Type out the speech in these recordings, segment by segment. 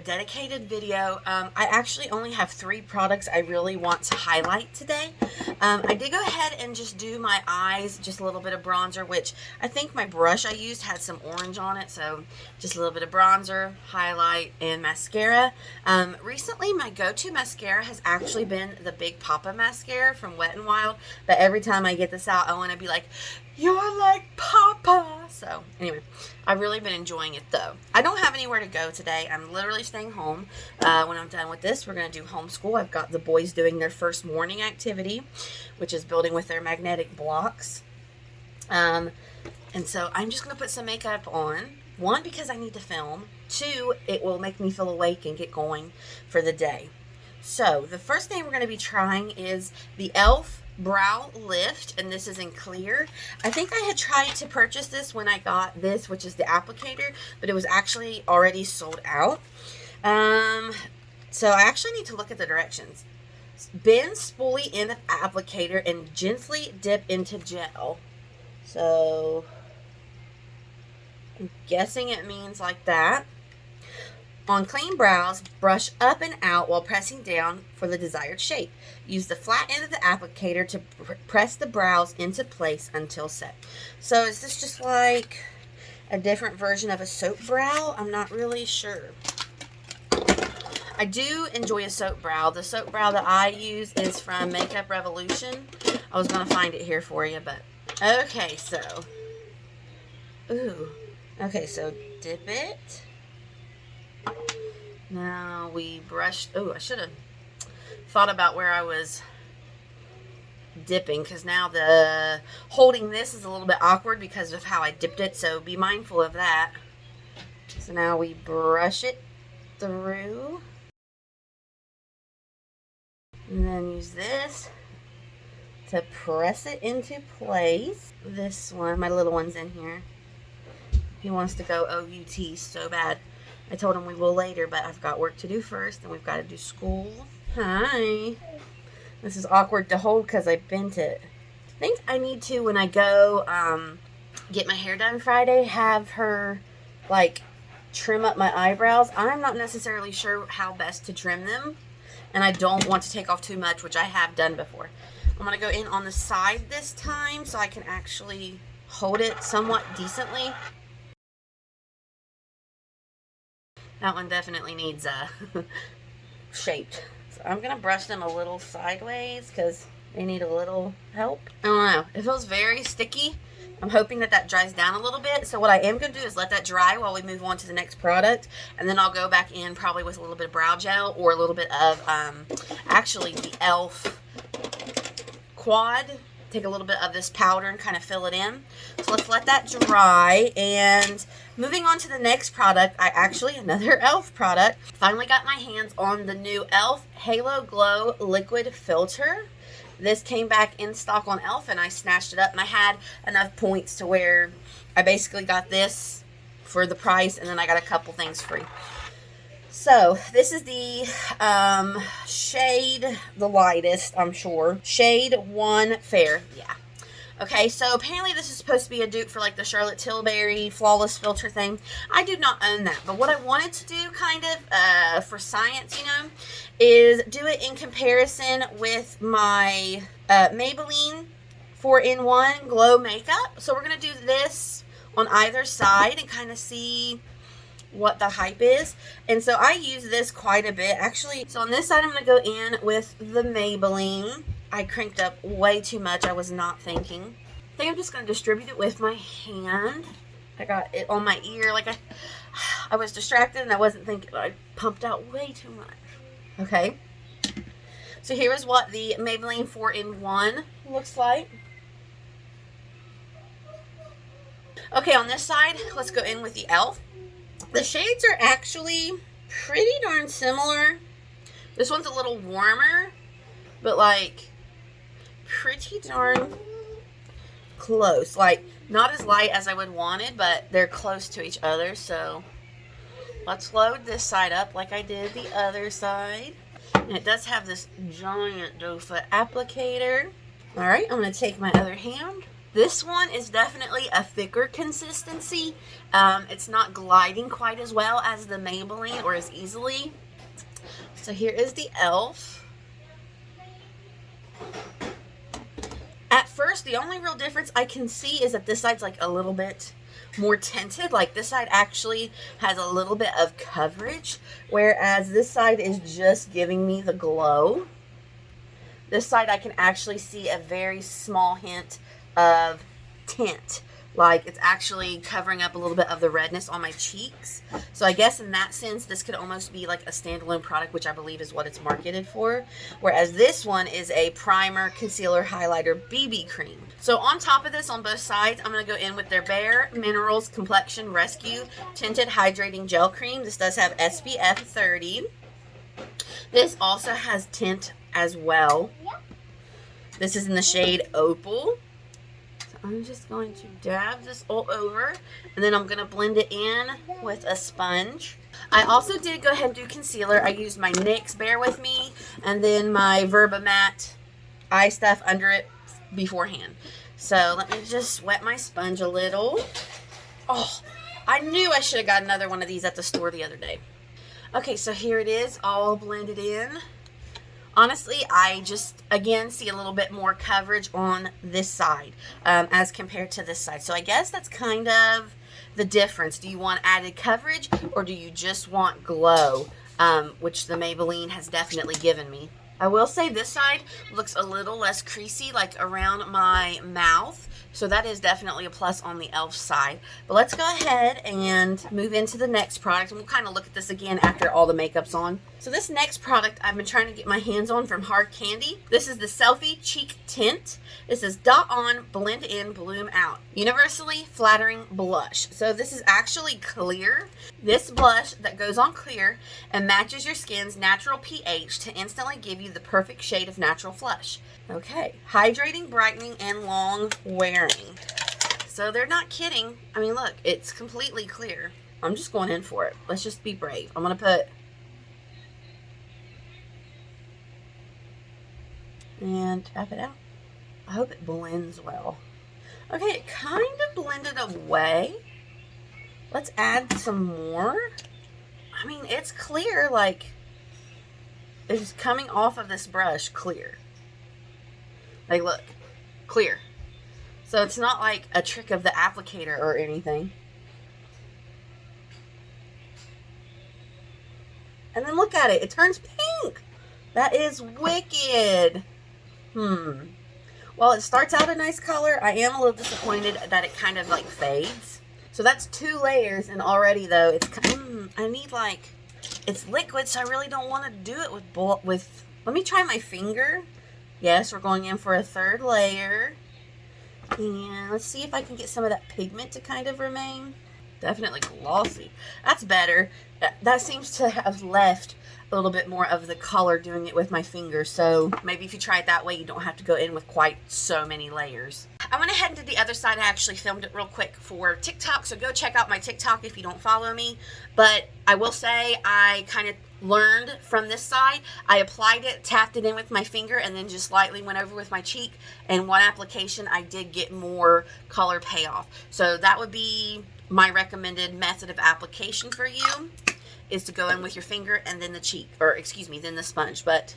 dedicated video. I actually only have 3 products I really want to highlight today. I did go ahead and just do my eyes, just a little bit of bronzer, which I think my brush I used had some orange on it, so just a little bit of bronzer, highlight, and mascara. Recently, my go-to mascara has actually been the Big Poppa mascara from Wet n Wild, but every time I get this out, I want to be like, "You're like Papa." So anyway, I've really been enjoying it though. I don't have anywhere to go today. I'm literally staying home. When I'm done with this, we're going to do homeschool. I've got the boys doing their first morning activity, which is building with their magnetic blocks. And so I'm just going to put some makeup on. 1, because I need to film. 2, it will make me feel awake and get going for the day. So the first thing we're going to be trying is the e.l.f. Brow Lift, and this is in clear. I think I had tried to purchase this when I got this, which is the applicator, but it was actually already sold out. So I actually need to look at the directions. Bend spoolie in the applicator and gently dip into gel. So I'm guessing it means like that. On clean brows, brush up and out while pressing down for the desired shape. Use the flat end of the applicator to press the brows into place until set. So is this just like a different version of a soap brow? I'm not really sure. I do enjoy a soap brow. The soap brow that I use is from Makeup Revolution. I was going to find it here for you, but okay, so dip it. Now we brushed. Oh, I should have thought about where I was dipping, because now the holding this is a little bit awkward because of how I dipped it, so be mindful of that. So now we brush it through and then use this to press it into place. This one, my little one's in here. He wants to go OUT so bad. I told him we will later, but I've got work to do first, and we've got to do school. Hi. This is awkward to hold because I bent it. I think I need to, when I go get my hair done Friday, have her, like, trim up my eyebrows. I'm not necessarily sure how best to trim them, and I don't want to take off too much, which I have done before. I'm going to go in on the side this time so I can actually hold it somewhat decently. That one definitely needs shaped. So I'm going to brush them a little sideways because they need a little help. I don't know. It feels very sticky. I'm hoping that that dries down a little bit. So what I am going to do is let that dry while we move on to the next product. And then I'll go back in probably with a little bit of brow gel or a little bit of actually the e.l.f. Quad. Take a little bit of this powder and kind of fill it in. So let's let that dry. And moving on to the next product, another e.l.f. product. Finally got my hands on the new e.l.f. Halo Glow Liquid Filter. This came back in stock on e.l.f. and I snatched it up, and I had enough points to where I basically got this for the price, and then I got a couple things free. So this is the shade, the lightest, I'm sure. Shade 1 Fair. Yeah. Okay, so apparently this is supposed to be a dupe for like the Charlotte Tilbury Flawless Filter thing. I do not own that, but what I wanted to do kind of for science, you know, is do it in comparison with my Maybelline 4-in-1 Glow Makeup. So we're going to do this on either side and kind of see what the hype is. And so I use this quite a bit actually. So on this side I'm going to go in with the Maybelline. I cranked up way too much. I was not thinking. I think I'm just going to distribute it with my hand. I got it on my ear. Like I was distracted and I wasn't thinking. I pumped out way too much. Okay. So here is what the Maybelline 4-in-1 looks like. Okay, on this side, let's go in with the e.l.f. The shades are actually pretty darn similar. This one's a little warmer, but like pretty darn close. Like not as light as I would want it, but they're close to each other. So let's load this side up like I did the other side. And it does have this giant doe foot applicator. All right, I'm going to take my other hand This one is definitely a thicker consistency. It's not gliding quite as well as the Maybelline or as easily. So here is the e.l.f. At first, the only real difference I can see is that this side's like a little bit more tinted. Like this side actually has a little bit of coverage, whereas this side is just giving me the glow. This side I can actually see a very small hint of tint. Like it's actually covering up a little bit of the redness on my cheeks. So I guess in that sense, this could almost be like a standalone product, which I believe is what it's marketed for. Whereas this one is a primer, concealer, highlighter, BB cream. So on top of this, on both sides, I'm going to go in with their Bare Minerals Complexion Rescue Tinted Hydrating Gel Cream. This does have SPF 30. This also has tint as well. This is in the shade Opal. I'm just going to dab this all over, and then I'm going to blend it in with a sponge. I also did go ahead and do concealer. I used my NYX Bear With Me, and then my Verba Matte eye stuff under it beforehand. So let me just wet my sponge a little. Oh, I knew I should have got another one of these at the store the other day. Okay, so here it is, all blended in. Honestly, I just, again, see a little bit more coverage on this side as compared to this side. So I guess that's kind of the difference. Do you want added coverage or do you just want glow, which the Maybelline has definitely given me. I will say this side looks a little less creasy, like around my mouth. So that is definitely a plus on the e.l.f. side. But let's go ahead and move into the next product. And we'll kind of look at this again after all the makeup's on. So this next product I've been trying to get my hands on from Hard Candy. This is the Selfie Cheek Tint. This is Dot On, Blend In, Bloom Out. Universally Flattering Blush. So this is actually clear. This blush that goes on clear and matches your skin's natural pH to instantly give you the perfect shade of natural flush. Okay, hydrating, brightening, and long wearing. So they're not kidding. I mean, look, it's completely clear. I'm just going in for it. Let's just be brave. I'm going to put... and tap it out. I hope it blends well. Okay, it kind of blended away. Let's add some more. I mean, it's clear, like, it's coming off of this brush clear. Like, look, clear. So it's not like a trick of the applicator or anything. And then look at it. It turns pink. That is wicked. Well, it starts out a nice color. I am a little disappointed that it kind of like fades. So that's 2 layers, and already though, it's I need like, it's liquid, so I really don't want to do it with, let me try my finger. Yes, we're going in for a 3rd layer. And let's see if I can get some of that pigment to kind of remain. Definitely glossy. That's better. That seems to have left a little bit more of the color doing it with my finger. So maybe if you try it that way, you don't have to go in with quite so many layers. I went ahead and did the other side. I actually filmed it real quick for TikTok. So go check out my TikTok if you don't follow me. But I will say I kind of learned from this side. I applied it, tapped it in with my finger, and then just lightly went over with my cheek. And one application, I did get more color payoff. So that would be my recommended method of application for you, is to go in with your finger and then the cheek, or excuse me, then the sponge. But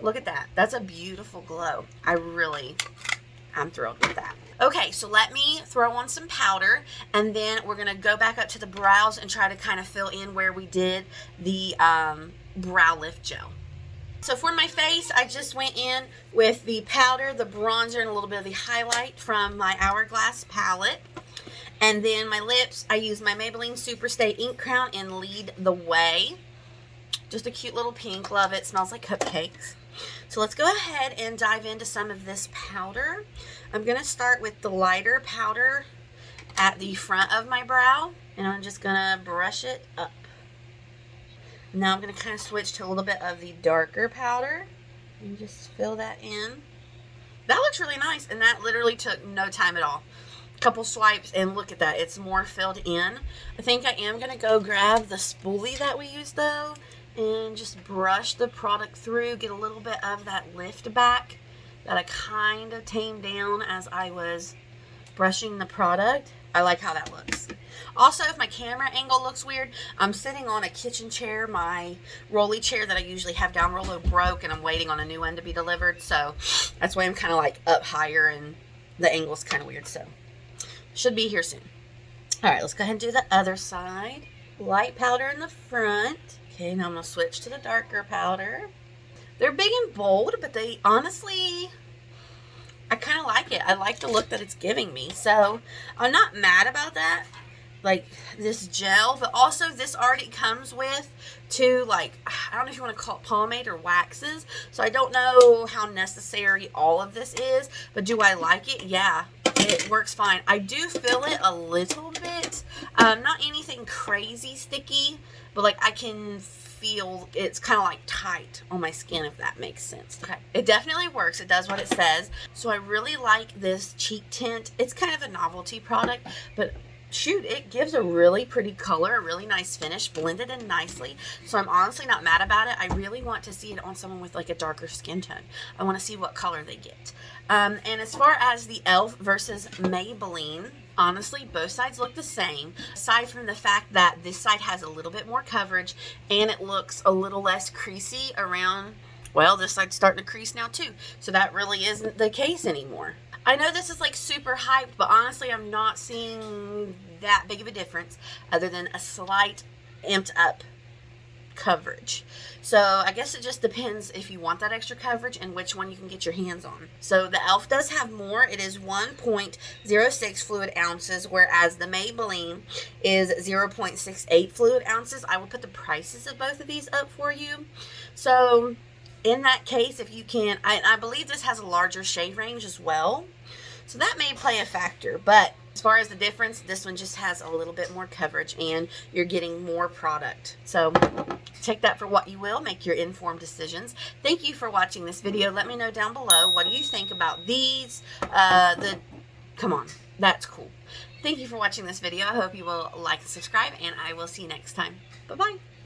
look at that. That's a beautiful glow. I'm thrilled with that. Okay, so let me throw on some powder, and then we're going to go back up to the brows and try to kind of fill in where we did the brow lift gel. So for my face, I just went in with the powder, the bronzer, and a little bit of the highlight from my Hourglass palette. And then my lips, I used my Maybelline Superstay Ink Crown in Lead the Way. Just a cute little pink. Love it. Smells like cupcakes. So let's go ahead and dive into some of this powder. I'm going to start with the lighter powder at the front of my brow. And I'm just going to brush it up. Now I'm going to kind of switch to a little bit of the darker powder. And just fill that in. That looks really nice. And that literally took no time at all. Couple swipes, and look at that, it's more filled in. I think I am going to go grab the spoolie that we used though and just brush the product through, get a little bit of that lift back that I kind of tamed down as I was brushing the product, I like how that looks. Also, if my camera angle looks weird, I'm sitting on a kitchen chair. My rolly chair that I usually have down Rollo broke, and I'm waiting on a new one to be delivered. So that's why I'm kind of like up higher, and the angle's kind of weird. So should be here soon. All right, let's go ahead and do the other side. Light powder in the front. Okay, now I'm going to switch to the darker powder. They're big and bold, but they honestly, I kind of like it. I like the look that it's giving me. So I'm not mad about that. Like this gel, but also this already comes with two, like, I don't know if you want to call it pomade or waxes. So I don't know how necessary all of this is, but do I like it? Yeah, it works fine. I do feel it a little bit. Not anything crazy sticky, but like I can feel it's kind of like tight on my skin, if that makes sense. Okay, it definitely works. It does what it says. So I really like this cheek tint. It's kind of a novelty product, but shoot, it gives a really pretty color, a really nice finish, blended in nicely. So I'm honestly not mad about it. I really want to see it on someone with like a darker skin tone. I want to see what color they get. And as far as the e.l.f. versus Maybelline, honestly, both sides look the same, aside from the fact that this side has a little bit more coverage and it looks a little less creasy around, well, this side's starting to crease now too. So that really isn't the case anymore. I know this is like super hyped, but honestly, I'm not seeing that big of a difference other than a slight amped up coverage. So I guess it just depends if you want that extra coverage and which one you can get your hands on. So the e.l.f. does have more. It is 1.06 fluid ounces, whereas the Maybelline is 0.68 fluid ounces. I will put the prices of both of these up for you. So in that case, if you can, I believe this has a larger shade range as well. So that may play a factor, but as far as the difference, this one just has a little bit more coverage and you're getting more product. So take that for what you will, make your informed decisions. Thank you for watching this video. Let me know down below, what do you think about these? Come on, that's cool. Thank you for watching this video. I hope you will like and subscribe, and I will see you next time. Bye-bye.